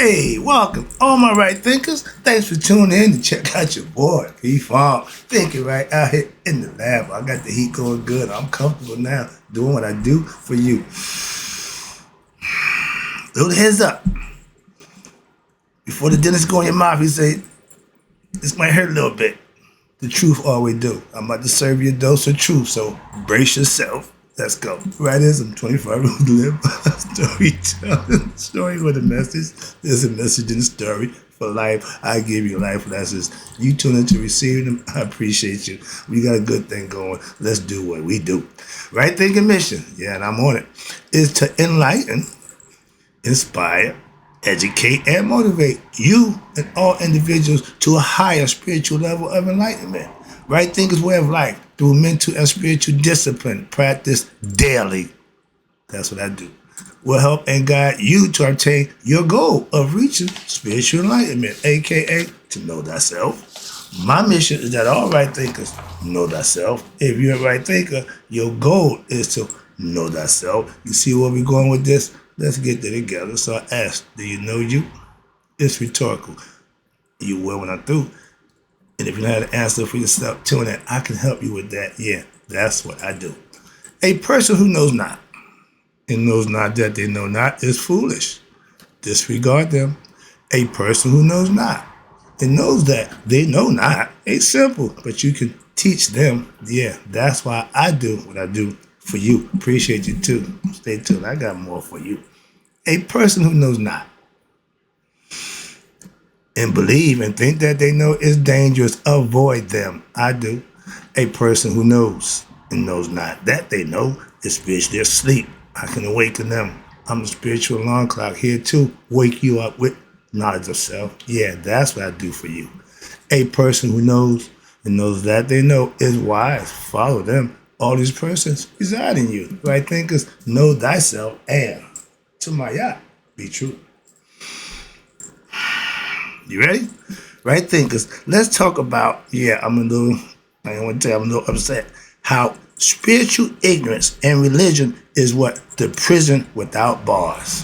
Hey, welcome, all my right thinkers. Thanks for tuning in to check out your boy, P-Farm. Thinking right out here in the lab. I got the heat going good. I'm comfortable now doing what I do for you. Little heads up. Before the dentist go in your mouth, he say, this might hurt a little bit. The truth always do. I'm about to serve you a dose of truth, so brace yourself. Let's go. Rightism 25 Rules to Live. Storytelling. Story with a message. There's a message in the story. For life, I give you life lessons. You tune in to receive them. I appreciate you. We got a good thing going. Let's do what we do. Right thinking mission, yeah, and I'm on it, is to enlighten, inspire, educate, and motivate you and all individuals to a higher spiritual level of enlightenment. Right thinkers way of life through mental and spiritual discipline, practice daily. That's what I do. Will help and guide you to obtain your goal of reaching spiritual enlightenment, aka to know thyself. My mission is that all right thinkers know thyself. If you're a right thinker, your goal is to know thyself. You see where we're going with this? Let's get there together. So I ask, do you know you? It's rhetorical. You will when I'm through. And if you don't have an answer for yourself, tune in. I can help you with that. Yeah, that's what I do. A person who knows not and knows not that they know not is foolish. Disregard them. A person who knows not and knows that they know not ain't simple, but you can teach them. Yeah, that's why I do what I do for you. Appreciate you too. Stay tuned. I got more for you. A person who knows not and believe and think that they know is dangerous, avoid them. I do. A person who knows and knows not that they know is spiritually asleep. I can awaken them. I'm a spiritual alarm clock here to wake you up with knowledge of self. Yeah, that's what I do for you. A person who knows and knows that they know is wise. Follow them. All these persons reside in you. Right thinkers, know thyself and to my yacht, be true. You ready? Right thinkers, let's talk about, I don't want to tell you, I'm a little upset, how spiritual ignorance and religion is what? The prison without bars.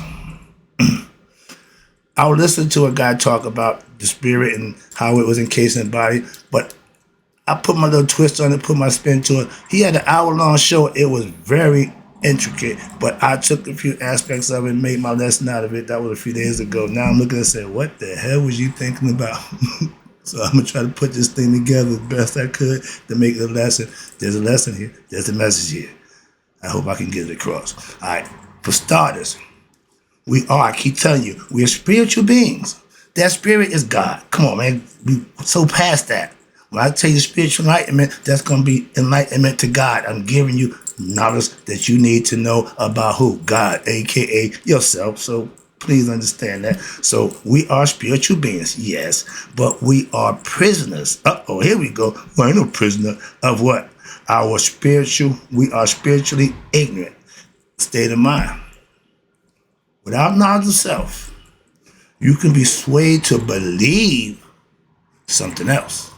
I was listening to a guy talk about the spirit and how it was encased in the body, but I put my little twist on it, put my spin to it. He had an hour-long show. It was very intricate, but I took a few aspects of it and made my lesson out of it. That was a few days ago. Now I'm looking and saying, what the hell was you thinking about? So I'm going to try to put this thing together the best I could to make it a lesson. There's a lesson here. There's a message here. I hope I can get it across. All right. For starters, I keep telling you, we are spiritual beings. That spirit is God. Come on, man. We so past that. When I tell you spiritual enlightenment, that's going to be enlightenment to God. I'm giving you knowledge that you need to know about who? God, a.k.a. yourself. So please understand that. So we are spiritual beings, yes, but we are prisoners. Here we go. We ain't no prisoner of what? We are spiritually ignorant. State of mind. Without knowledge of self, you can be swayed to believe something else.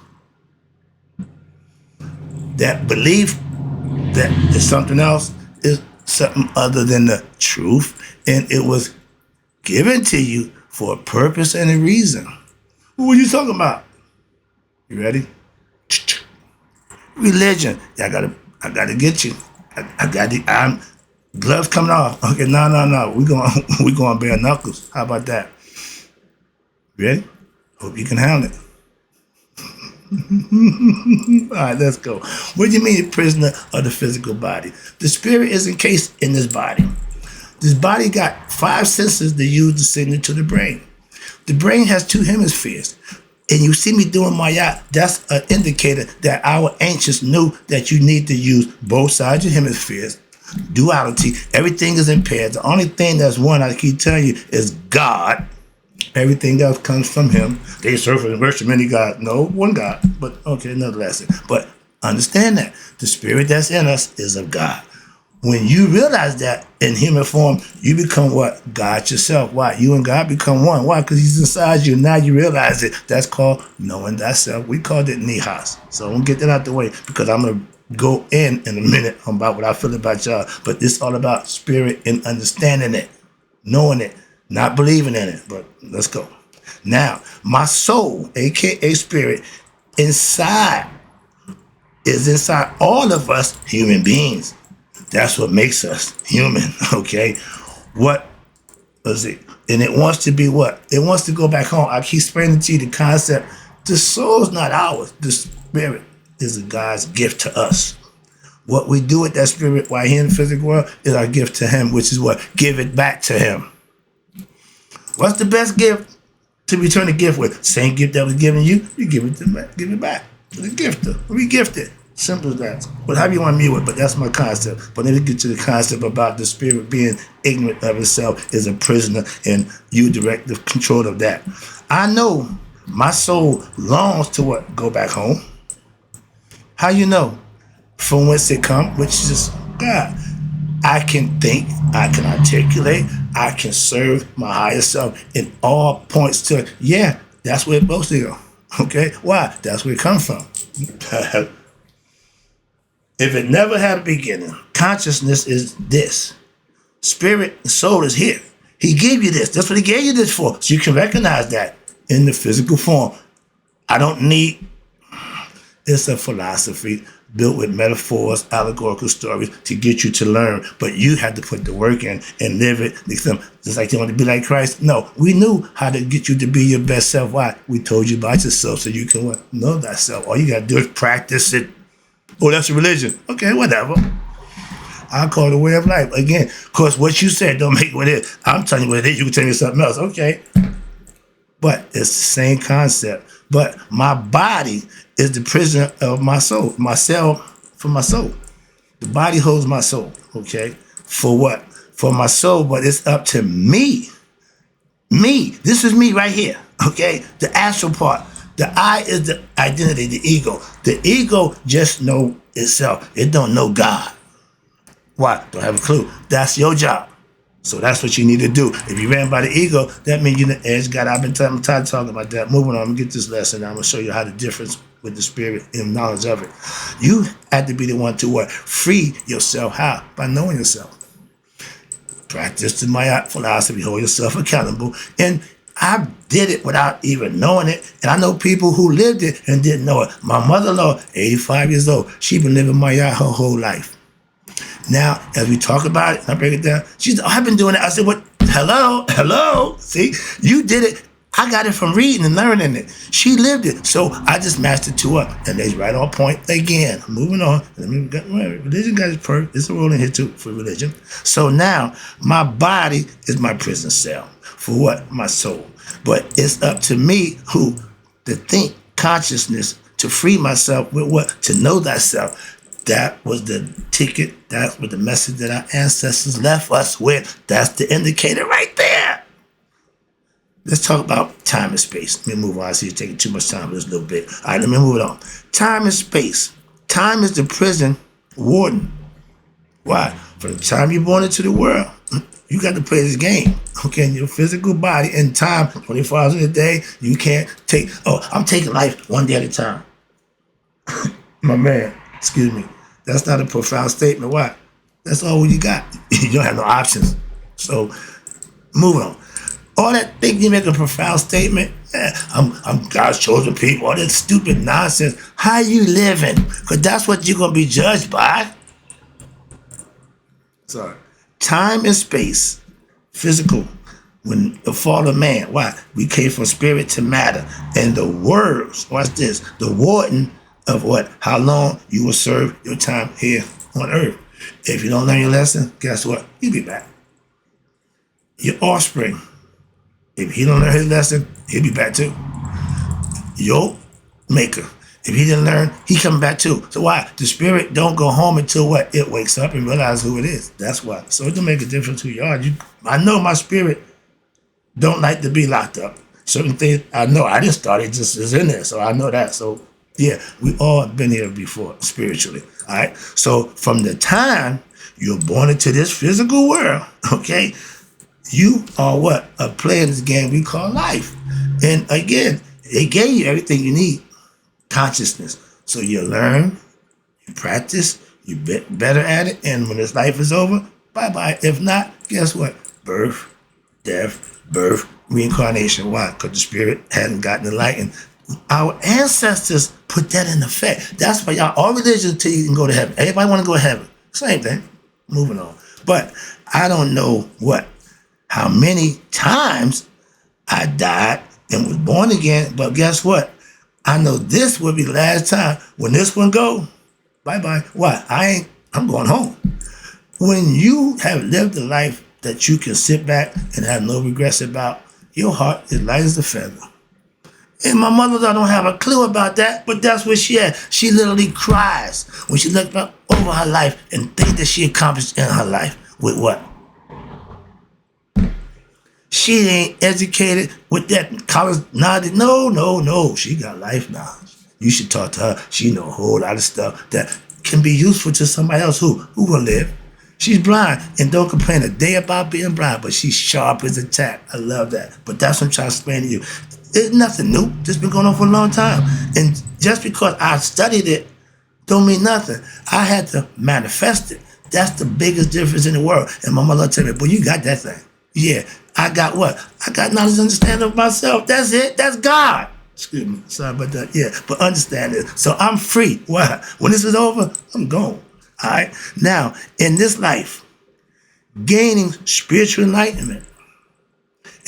That belief that is something else is something other than the truth, and it was given to you for a purpose and a reason. What are you talking about? You ready? Religion. I gotta get you. I'm gloves coming off. Okay, no. We going bare knuckles. How about that? Ready? Hope you can handle it. All right, let's go. What do you mean a prisoner of the physical body? The spirit is encased in this body. This body got 5 senses to use to signal to the brain. The brain has 2 hemispheres. And you see me doing my yacht, that's an indicator that our ancients knew that you need to use both sides of hemispheres. Duality, everything is impaired. The only thing that's one, I keep telling you, is God. Everything else comes from him. They serve and worship many gods. No, one God. But okay, another lesson. But understand that the spirit that's in us is of God. When you realize that in human form, you become what? God yourself. Why? You and God become one. Why? Because he's inside you. Now you realize it. That's called knowing thyself. We called it nihas. So I'm going to get that out the way because I'm going to go in a minute about what I feel about y'all. But it's all about spirit and understanding it, knowing it. Not believing in it, but let's go. Now, my soul, aka spirit, inside is inside all of us human beings. That's what makes us human, okay? What was it? And it wants to be what? It wants to go back home. I keep explaining to you the concept. The soul's not ours. The spirit is a God's gift to us. What we do with that spirit while here in the physical world is our gift to him, which is what? Give it back to him. What's the best gift to return a gift with? Same gift that was given you, you give it back to the gifter. Re-gift it. Simple as that. Whatever you want me with, but that's my concept. But then we get to the concept about the spirit being ignorant of itself is a prisoner and you direct the control of that. I know my soul longs to what? Go back home. How you know? From whence it comes, which is God. I can think, I can articulate, I can serve my higher self in all points to, yeah, that's where it's supposed to go. Okay? Why? That's where it comes from. If it never had a beginning, consciousness is this. Spirit and soul is here. He gave you this. That's what he gave you this for. So you can recognize that in the physical form. I don't need, it's a philosophy built with metaphors, allegorical stories to get you to learn. But you have to put the work in and live it. Just like you want to be like Christ. No, we knew how to get you to be your best self. Why? We told you about yourself so you can what? Know thyself. All you got to do is practice it. Oh, that's a religion. Okay, whatever. I call it a way of life. Again, of course, what you said don't make what it is. I'm telling you what it is. You can tell me something else. Okay. But it's the same concept. But my body is the prisoner of my soul. My cell for my soul. The body holds my soul. Okay. For what? For my soul, but it's up to me. Me. This is me right here. Okay. The astral part. The I is the identity, the ego. The ego just know itself. It don't know God. Why? Don't have a clue. That's your job. So that's what you need to do. If you ran by the ego, that means you're the edge God. I've been tired talking about that. Moving on, I'm going to get this lesson. I'm going to show you how the difference with the spirit and knowledge of it. You had to be the one to what? Free yourself. How? By knowing yourself. Practice the Maya philosophy. Hold yourself accountable. And I did it without even knowing it. And I know people who lived it and didn't know it. My mother-in-law, 85 years old, she been living Maya her whole life. Now, as we talk about it, I break it down. She said, oh, I've been doing it. I said, what? Hello? See, you did it. I got it from reading and learning it. She lived it. So I just matched the two up. And they right on point again. Moving on. Religion got its perk. It's a role in here too for religion. So now my body is my prison cell. For what? My soul. But it's up to me who to think consciousness to free myself with what? To know thyself. That was the ticket. That was the message that our ancestors left us with. That's the indicator right there. Let's talk about time and space. Let me move on. I see you're taking too much time with this little bit. All right, let me move it on. Time and space. Time is the prison warden. Why? From the time you're born into the world, you got to play this game. Okay, in your physical body and time, 24 hours in a day, you can't take, I'm taking life one day at a time. My man, excuse me. That's not a profound statement. Why? That's all you got. You don't have no options. So, moving on. All that think you make a profound statement, I'm God's chosen people, all that stupid nonsense. How you living? Because that's what you're going to be judged by. Sorry. Time and space, physical, when the fall of man. Why? We came from spirit to matter. And the words, watch this, the warden of what? How long you will serve your time here on earth. If you don't learn your lesson, guess what? You'll be back. Your offspring, if he don't learn his lesson, he'll be back too. Your maker, if he didn't learn, he coming back too. So why? The spirit don't go home until what? It wakes up and realizes who it is. That's why. So it don't make a difference who you are. I know my spirit don't like to be locked up. Certain things, I know. I didn't start it, just is in there. So I know that. So yeah, we all been here before, spiritually. All right? So from the time you're born into this physical world, okay, you are what? A player in this game we call life. And again, they gave you everything you need. Consciousness. So you learn, you practice, you get better at it, and when this life is over, bye-bye. If not, guess what? Birth, death, birth, reincarnation. Why? Because the spirit hadn't gotten enlightened. Our ancestors put that in effect. That's why y'all, all religions tell you can go to heaven. Everybody want to go to heaven. Same thing. Moving on. But I don't know how many times I died and was born again. But guess what? I know this will be the last time. When this one go, bye-bye. Why? I'm going home. When you have lived a life that you can sit back and have no regrets about, your heart is light as a feather. And my mother don't have a clue about that, but that's what she had. She literally cries when she looks back over her life and think that she accomplished in her life with what? She ain't educated with that college knowledge. No. She got life knowledge. You should talk to her. She know a whole lot of stuff that can be useful to somebody else who will live. She's blind and don't complain a day about being blind, but she's sharp as a tack. I love that. But that's what I'm trying to explain to you. It's nothing new. This been going on for a long time. And just because I studied it don't mean nothing. I had to manifest it. That's the biggest difference in the world. And my mother tell me, boy, you got that thing. Yeah, I got what? I got knowledge and understanding of myself. That's it. That's God. Excuse me. Sorry about that. Yeah, but understand it. So I'm free. Why? When this is over, I'm gone. All right? Now, in this life, gaining spiritual enlightenment,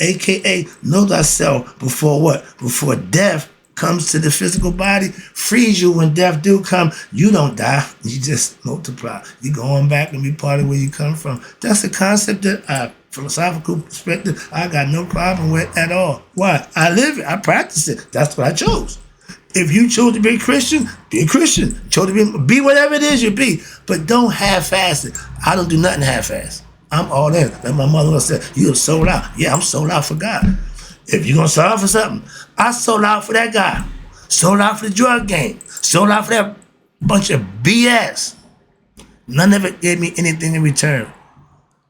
a.k.a. know thyself before what? Before death comes to the physical body, frees you when death do come. You don't die. You just multiply. You're going back and be part of where you come from. That's the concept that philosophical perspective, I got no problem with at all. Why? I live it. I practice it. That's what I chose. If you chose to be a Christian, be a Christian. Chose to be whatever it is you be. But don't half-ass it. I don't do nothing half-ass. I'm all in. Like my mother said, you sold out. Yeah, I'm sold out for God. If you're going to sold out for something, I sold out for that guy. Sold out for the drug game. Sold out for that bunch of BS. None of it gave me anything in return.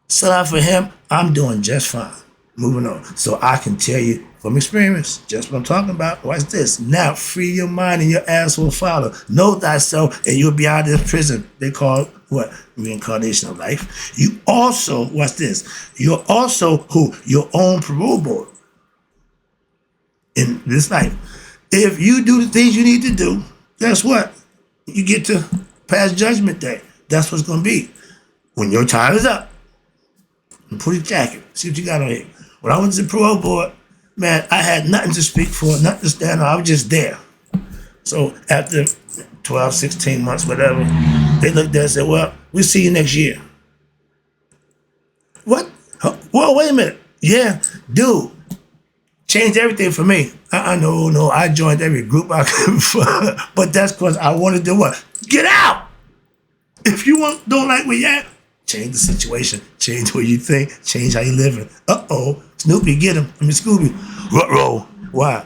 Sold out for him, I'm doing just fine. Moving on. So I can tell you from experience, just what I'm talking about. Watch this. Now free your mind and your ass will follow. Know thyself and you'll be out of this prison. They call what? Reincarnation of life. You also, watch this. You're also who? Your own parole board in this life. If you do the things you need to do, guess what? You get to pass judgment day. That's what's going to be. When your time is up, put your jacket. See what you got on here. When I went to the parole board, man, I had nothing to speak for, nothing to stand on. I was just there. So after 12, 16 months, whatever, they looked there and said, well, we'll see you next year. What? Well, wait a minute. Yeah, dude, changed everything for me. No, I joined every group I could, but that's because I wanted to what? Get out! If you don't like where you at, change the situation, change what you think, change how you living. Uh-oh, Snoopy, get him. Scooby. Ruh-roh. Why?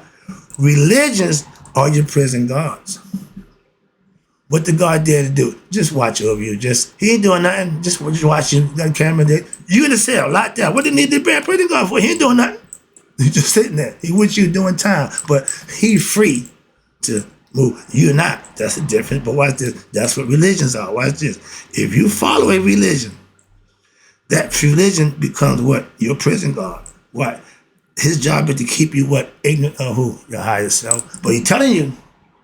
Religions are your prison guards. What the guard there to do? Just watch over you. He ain't doing nothing. Just watch you. Got a camera there. You in the cell, locked down. What they need to be a prison guard for? He ain't doing nothing. He's just sitting there. He with you doing time, but he free to move. You're not. That's the difference. But watch this. That's what religions are. Watch this. If you follow a religion, that religion becomes what? Your prison guard. What? His job is to keep you what? Ignorant of who? Your higher self. But he's telling you,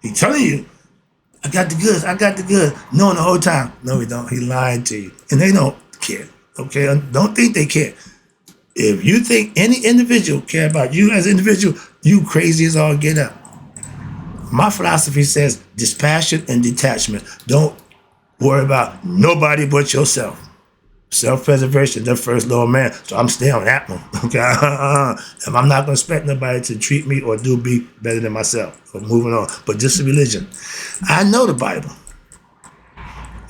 I got the goods. Knowing the whole time. No, he don't. He lied to you. And they don't care. Okay? Don't think they care. If you think any individual care about you as an individual, you crazy as all get up. My philosophy says dispassion and detachment. Don't worry about nobody but yourself. Self-preservation, the first law of man. So I'm staying on that one. Okay? And I'm not going to expect nobody to treat me or do be better than myself. So moving on. But this is religion. I know the Bible.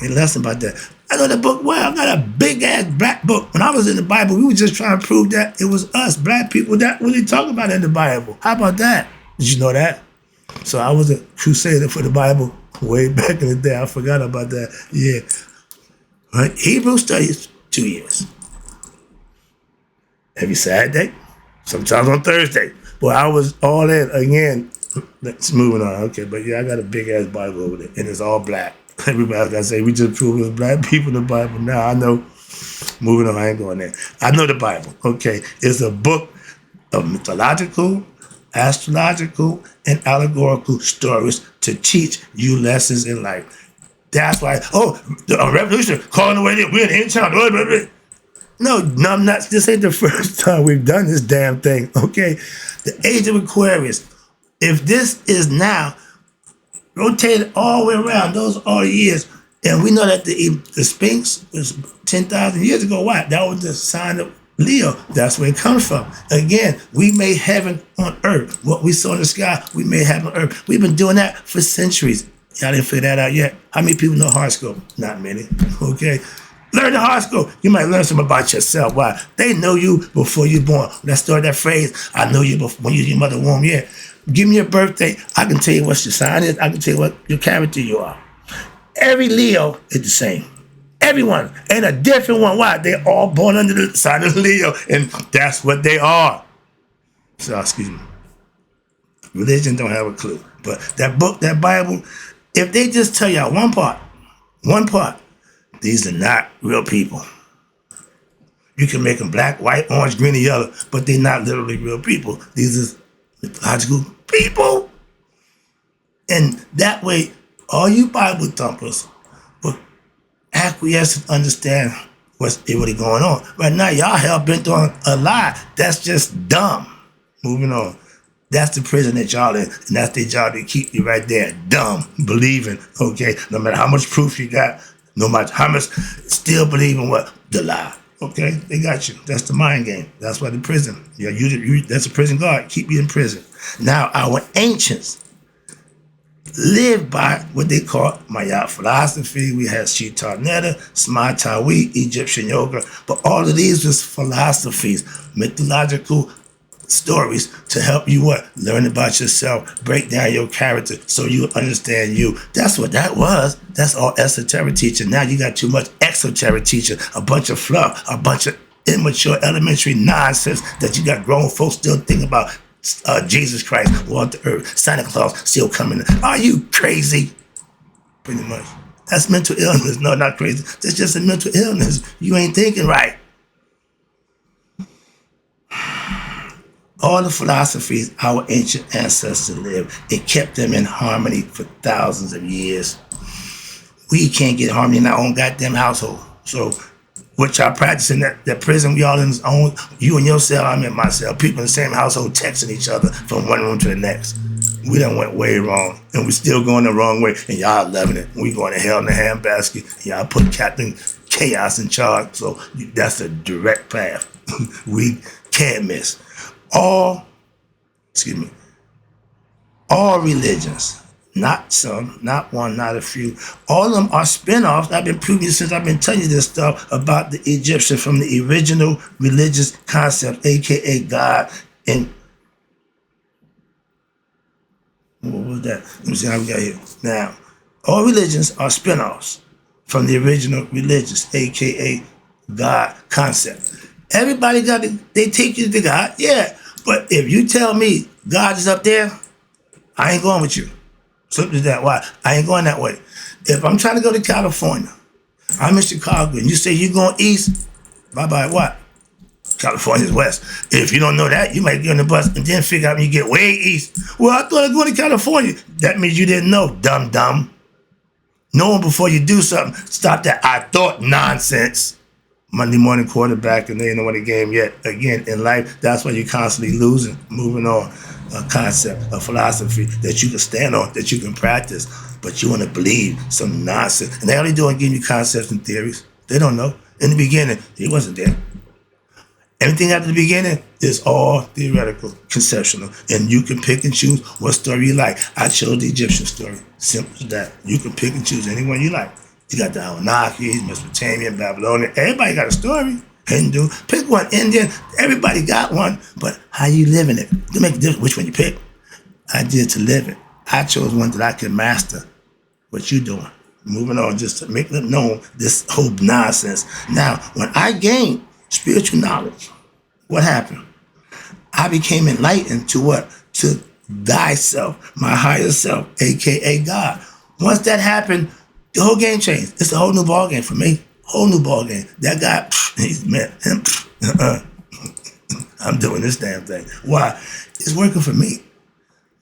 Ain't less about that. I know the book well. I got a big-ass black book. When I was in the Bible, we were just trying to prove that it was us, black people, that really talk about in the Bible. How about that? Did you know that? So I was a crusader for the Bible way back in the day. I forgot about that. Yeah. Right? Hebrew studies, 2 years. Every Saturday, sometimes on Thursday. But I was all in again. Let's moving on. Okay, but yeah, I got a big-ass Bible over there, and it's all black. Everybody got to say, we just proved it was black people in the Bible. Now I know Moving on, I ain't going there. I know the Bible, okay? It's a book of mythological, astrological, and allegorical stories to teach you lessons in life. That's why, the revolution, calling away, we're in the end time. No, I'm not. This ain't the first time we've done this damn thing, okay? The age of Aquarius. If this is now rotated all the way around, those are all the years, and we know that the Sphinx was 10,000 years ago. Why? That was the sign of Leo. That's where it comes from. Again, we made heaven on earth. What we saw in the sky, we made heaven on earth. We've been doing that for centuries. Y'all didn't figure that out yet. How many people know horoscope? Not many, okay? Learn the horoscope. You might learn something about yourself. Why? They know you before you're born. When I started that phrase, I know you before when you was in your mother's womb. Yeah. Give me your birthday. I can tell you what your sign is. I can tell you what your character you are. Every Leo is the same. Everyone. And a different one. Why? They're all born under the sign of Leo. And that's what they are. So, excuse me. Religion don't have a clue. But that book, that Bible, if they just tell y'all one part, these are not real people. You can make them black, white, orange, green, and yellow, but they're not literally real people. These are mythological people. And that way, all you Bible thumpers will acquiesce and understand what's really going on. Right now, y'all hell-bent on a lie. That's just dumb. Moving on. That's the prison that y'all in, and that's their job to keep you right there, dumb, believing, okay? No matter how much proof you got, no matter how much, still believing what? The lie, okay? They got you. That's the mind game. That's why the prison. Yeah, that's a prison guard. Keep you in prison. Now, our ancients lived by what they call Maya philosophy. We had Shita Netta, Smatawi, Egyptian yoga, but all of these was philosophies, mythological stories to help you what? Learn about yourself, break down your character so you understand you. That's what that was. That's all esoteric teaching. Now you got too much exoteric teaching, a bunch of fluff, a bunch of immature elementary nonsense that you got grown folks still thinking about Jesus Christ walked the earth, Santa Claus still coming. Are you crazy? Pretty much. That's mental illness. No, not crazy. That's just a mental illness. You ain't thinking right. All the philosophies our ancient ancestors lived, it kept them in harmony for thousands of years. We can't get harmony in our own goddamn household. So what y'all practicing, that prison, we all in his own, you in your cell, I'm in my cell, people in the same household texting each other from one room to the next. We done went way wrong, and we still going the wrong way, and y'all loving it. We going to hell in the handbasket, y'all put Captain Chaos in charge, so that's a direct path. We can't miss. All religions, not some, not one, not a few, all of them are spin-offs. I've been proving since I've been telling you this stuff about the Egyptians from the original religious concept, aka God. And what was that? Let me see how we got here. Now, all religions are spin-offs from the original religious, aka God concept. Everybody they take you to God, yeah. But if you tell me God is up there, I ain't going with you. Simple as that. Why? I ain't going that way. If I'm trying to go to California, I'm in Chicago, and you say you're going east, bye-bye what? California's west. If you don't know that, you might get on the bus and then figure out when you get way east. Well, I thought I was going to California. That means you didn't know, dumb. Knowing before you do something, stop that I thought nonsense. Monday morning quarterback, and they ain't won the game yet. Again, in life, that's why you're constantly losing. Moving on, a concept, a philosophy that you can stand on, that you can practice, but you want to believe some nonsense. And they only doing giving you concepts and theories. They don't know. In the beginning, he wasn't there. Everything after the beginning is all theoretical, conceptual, and you can pick and choose what story you like. I chose the Egyptian story. Simple as that. You can pick and choose any one you like. You got the Anunnakis, Mesopotamian, Babylonian. Everybody got a story. Hindu. Pick one. Indian. Everybody got one. But how you living it? It make a difference which one you pick. I did to live it. I chose one that I could master. What you doing? Moving on, just to make them know this whole nonsense. Now, when I gained spiritual knowledge, what happened? I became enlightened to what? To thyself, my higher self, a.k.a. God. Once that happened, the whole game changed. It's a whole new ball game for me. Whole new ball game. That guy, he's man, him. I'm doing this damn thing. Why? It's working for me.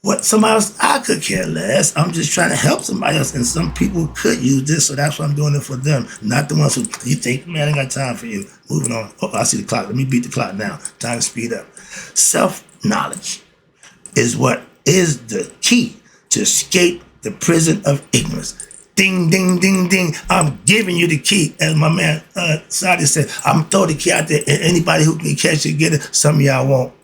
What somebody else, I could care less. I'm just trying to help somebody else, and some people could use this, so that's why I'm doing it for them, not the ones who you think, man, I ain't got time for you. Moving on. Oh, I see the clock. Let me beat the clock now. Time to speed up. Self-knowledge is what is the key to escape the prison of ignorance. Ding, ding, ding, ding. I'm giving you the key. As my man Sadi said, I'm throwing the key out there, and anybody who can catch it, get it. Some of y'all won't.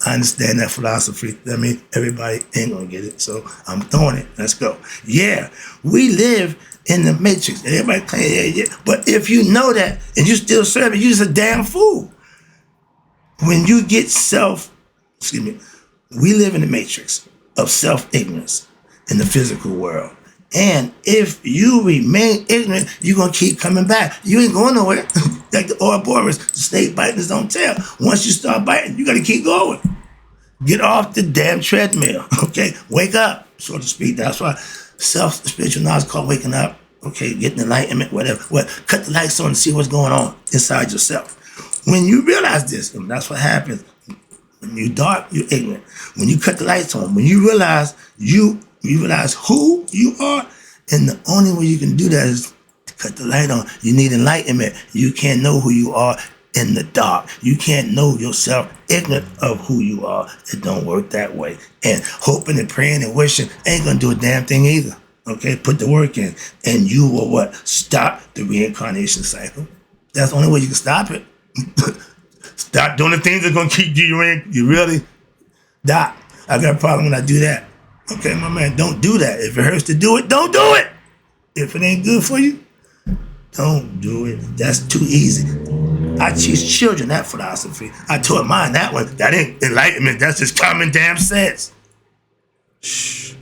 I understand that philosophy. I mean, everybody ain't gonna get it, so I'm throwing it. Let's go. Yeah, we live in the matrix. Everybody claim, yeah. But if you know that and you still serving, you're just a damn fool. When you get we live in the matrix of self-ignorance in the physical world. And if you remain ignorant, you're going to keep coming back. You ain't going nowhere. Like the Ouroboros, the snake biting his own tail. Once you start biting, you got to keep going. Get off the damn treadmill, okay? Wake up, so to speak. That's why spiritual knowledge is called waking up, okay? Getting enlightenment, whatever. Cut the lights on and see what's going on inside yourself. When you realize this, and that's what happens. When you're dark, you're ignorant. When you cut the lights on, when you realize you realize who you are, and the only way you can do that is to cut the light on. You need enlightenment. You can't know who you are in the dark. You can't know yourself ignorant of who you are. It don't work that way. And hoping and praying and wishing ain't gonna do a damn thing either. Okay, put the work in, and you will what? Stop the reincarnation cycle. That's the only way you can stop it. Stop doing the things that's gonna keep you in. You really, Doc, I got a problem when I do that. Okay, my man, don't do that. If it hurts to do it, don't do it. If it ain't good for you, don't do it. That's too easy. I teach children that philosophy. I taught mine that one. That ain't enlightenment. That's just common damn sense. Shh.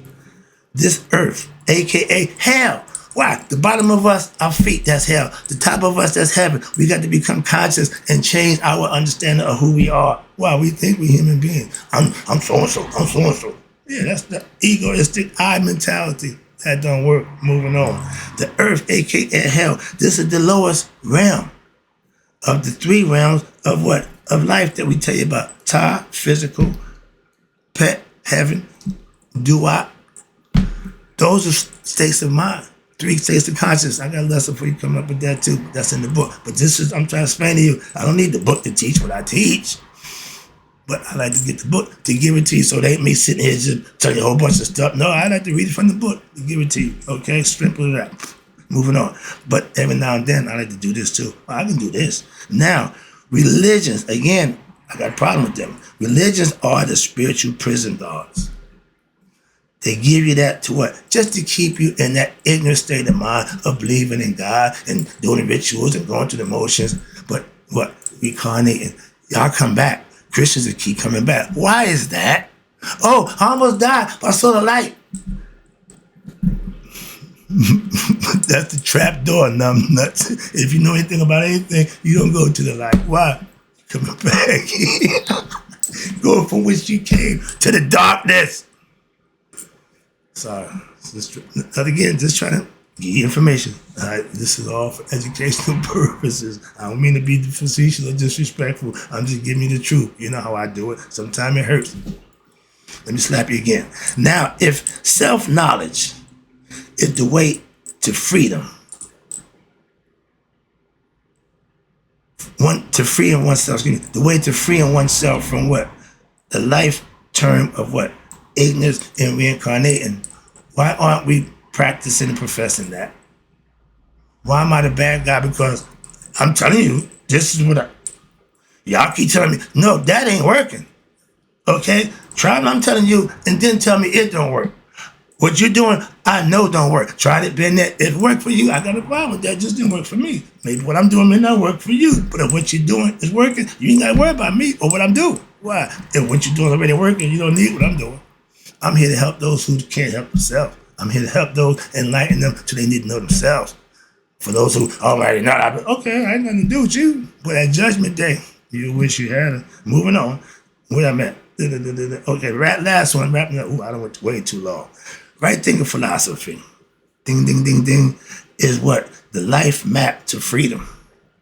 This earth, a.k.a. hell. Why? The bottom of us, our feet, that's hell. The top of us, that's heaven. We got to become conscious and change our understanding of who we are. Why? We think we're human beings. I'm so-and-so. I'm so-and-so. Yeah, that's the egoistic I mentality. That don't work. Moving on. The earth, a.k.a. hell. This is the lowest realm of the three realms of what? Of life that we tell you about. Ta, physical, pet, heaven, duat. Those are states of mind. 3 states of consciousness. I got a lesson for you coming up with that too. That's in the book. But this is, I'm trying to explain to you. I don't need the book to teach what I teach. But I like to get the book to give it to you, so they ain't me sitting here just telling you a whole bunch of stuff. No, I like to read it from the book to give it to you. Okay, simple as that. Moving on. But every now and then, I like to do this too. I can do this. Now, religions, again, I got a problem with them. Religions are the spiritual prison guards. They give you that to what? Just to keep you in that ignorant state of mind of believing in God and doing the rituals and going through the motions. But what? Reincarnating. Y'all come back. Christians will keep coming back. Why is that? Oh, I almost died, but I saw the light. That's the trap door, numb nuts. If you know anything about anything, you don't go to the light. Why? Coming back. Going from which you came to the darkness. Sorry. Again, just trying to give you information. All right, this is all for educational purposes. I don't mean to be facetious or disrespectful. I'm just giving you the truth. You know how I do it. Sometimes it hurts. Let me slap you again. Now, if self-knowledge is the way to freedom, the way to freeing oneself from what? The life term of what? Ignorance and reincarnating. Why aren't we practicing and professing that? Why am I the bad guy? Because I'm telling you, this is what y'all keep telling me, no, that ain't working. Okay? Try what I'm telling you and then tell me it don't work. What you're doing, I know don't work. Tried it, been there. If it worked for you, I got a problem with that. Just didn't work for me. Maybe what I'm doing may not work for you. But if what you're doing is working, you ain't got to worry about me or what I'm doing. Why? If what you're doing already working, you don't need what I'm doing. I'm here to help those who can't help themselves. I'm here to help those, enlighten them till they need to know themselves. For those who already know, okay, I ain't nothing to do with you. But at Judgment Day, you wish you had it. Moving on. Where I'm at. Okay, last one, wrapping up. Ooh, I don't went way too long. Right thinking philosophy. ding, ding, ding, ding, is what? The life map to freedom.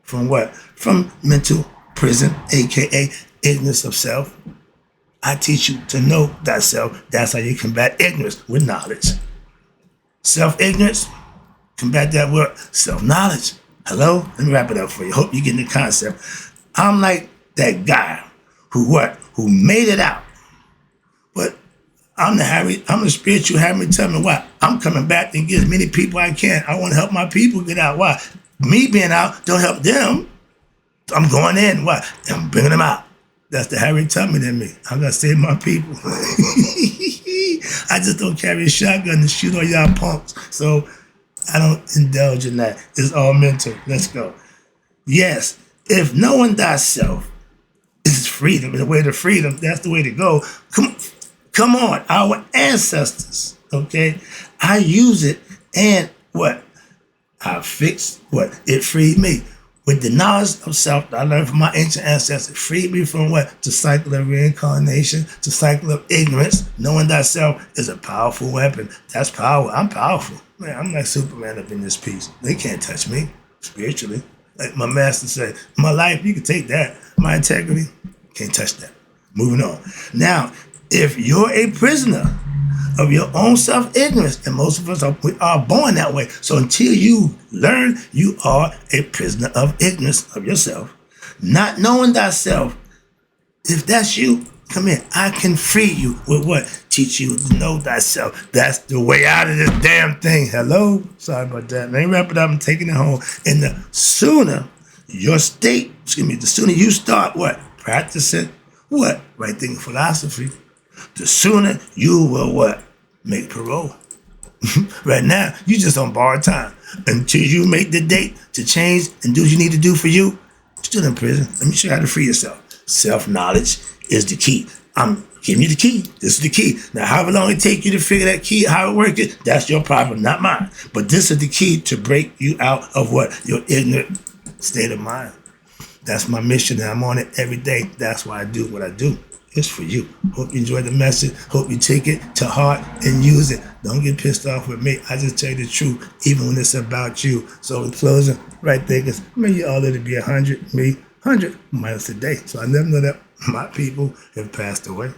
From what? From mental prison, aka ignorance of self. I teach you to know thyself. That's how you combat ignorance, with knowledge. Self-ignorance, combat that with self-knowledge. Hello? Let me wrap it up for you. Hope you get the concept. I'm like that guy who what? Who made it out. But I'm the spiritual Harry. Tell me why. I'm coming back and get as many people I can. I want to help my people get out. Why? Me being out don't help them. I'm going in. Why? I'm bringing them out. That's the Harry Tubman in me. I gotta save my people. I just don't carry a shotgun to shoot all y'all punks. So I don't indulge in that. It's all mental. Let's go. Yes, if knowing thyself is freedom, the way to freedom, that's the way to go. Come on, our ancestors, okay? I use it and what? I fixed what? It freed me. With the knowledge of self that I learned from my ancient ancestors, freed me from what? The cycle of reincarnation, the cycle of ignorance. Knowing thyself is a powerful weapon. That's power. I'm powerful. Man, I'm like Superman up in this piece. They can't touch me spiritually. Like my master said, my life, you can take that. My integrity, can't touch that. Moving on. Now, if you're a prisoner of your own self-ignorance, and most of us are born that way. So until you learn, you are a prisoner of ignorance of yourself. Not knowing thyself, if that's you, come in. I can free you with what? Teach you to know thyself. That's the way out of this damn thing. Hello? Sorry about that. Let me wrap it up. I'm taking it home. And the sooner your state, the sooner you start what? Practicing what? Right thinking philosophy. The sooner you will what? Make parole. Right now, you just on borrowed time. Until you make the date to change and do what you need to do for you, you're still in prison. Let me show you how to free yourself. Self-knowledge is the key. I'm giving you the key. This is the key. Now, however long it take you to figure that key, how it works, that's your problem, not mine. But this is the key to break you out of what? Your ignorant state of mind. That's my mission, and I'm on it every day. That's why I do what I do. It's for you. Hope you enjoy the message. Hope you take it to heart and use it. Don't get pissed off with me. I just tell you the truth, even when it's about you. So in closing, right thinkers, may you all live to be 100, me, 100 minus a day. So I never know that my people have passed away.